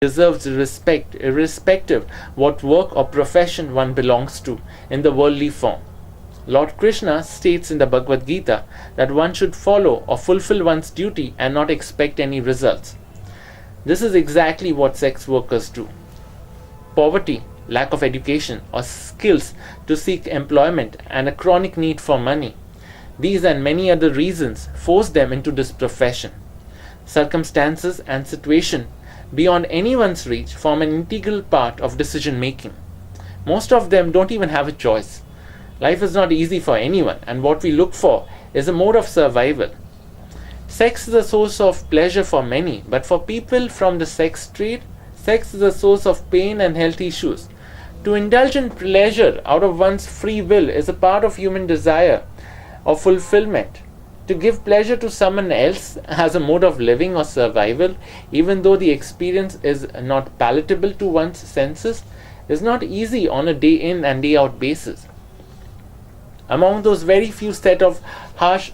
deserves respect irrespective what work or profession one belongs to in the worldly form. Lord Krishna states in the Bhagavad Gita that one should follow or fulfill one's duty and not expect any results. This is exactly what sex workers do. Poverty, lack of education or skills to seek employment, and a chronic need for money, these and many other reasons force them into this profession. Circumstances and situation beyond anyone's reach form an integral part of decision making. Most of them don't even have a choice. Life is not easy for anyone, and what we look for is a mode of survival. Sex is a source of pleasure for many, but for people from the sex trade, sex is a source of pain and health issues. To indulge in pleasure out of one's free will is a part of human desire or fulfillment. To give pleasure to someone else as a mode of living or survival, even though the experience is not palatable to one's senses, is not easy on a day in and day out basis. Among those very few set of harsh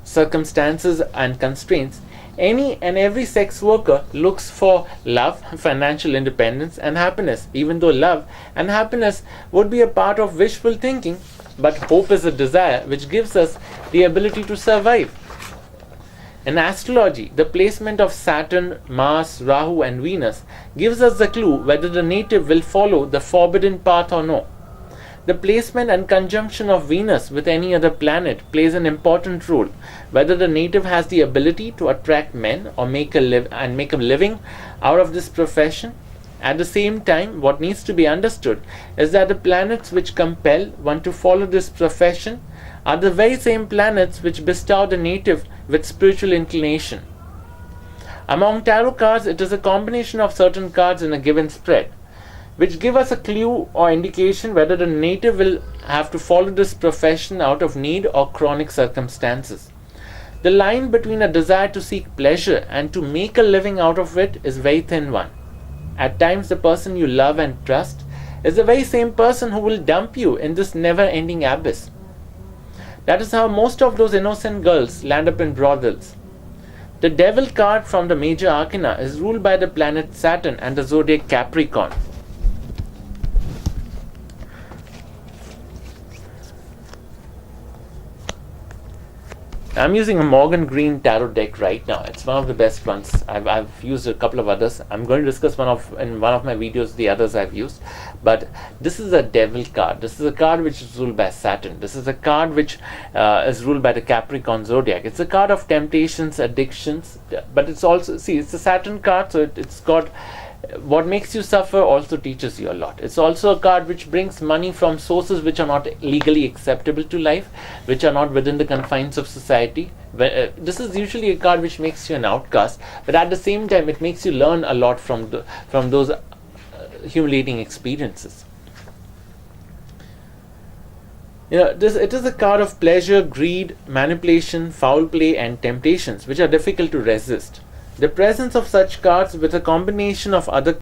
circumstances and constraints, any and every sex worker looks for love, financial independence, and happiness, even though love and happiness would be a part of wishful thinking, but hope is a desire which gives us the ability to survive. In astrology, the placement of Saturn, Mars, Rahu, and Venus gives us the clue whether the native will follow the forbidden path or no. The placement and conjunction of Venus with any other planet plays an important role, whether the native has the ability to attract men or make a living out of this profession. At the same time, what needs to be understood is that the planets which compel one to follow this profession are the very same planets which bestow the native with spiritual inclination. Among tarot cards, it is a combination of certain cards in a given spread, which give us a clue or indication whether the native will have to follow this profession out of need or chronic circumstances. The line between a desire to seek pleasure and to make a living out of it is a very thin one. At times, the person you love and trust is the very same person who will dump you in this never-ending abyss. That is how most of those innocent girls land up in brothels. The Devil card from the major arcana is ruled by the planet Saturn and the zodiac Capricorn. I'm using a Morgan Green tarot deck right now. It's one of the best ones. I've used a couple of others. I'm going to discuss in one of my videos the others I've used. But this is a Devil card. This is a card which is ruled by Saturn. This is a card which is ruled by the Capricorn zodiac. It's a card of temptations, addictions, but it's also, it's a Saturn card, so it's got what makes you suffer also teaches you a lot. It's also a card which brings money from sources which are not legally acceptable to life, which are not within the confines of society. This is usually a card which makes you an outcast, but at the same time it makes you learn a lot from those humiliating experiences. It is a card of pleasure, greed, manipulation, foul play, and temptations which are difficult to resist. The presence of such cards with a combination of other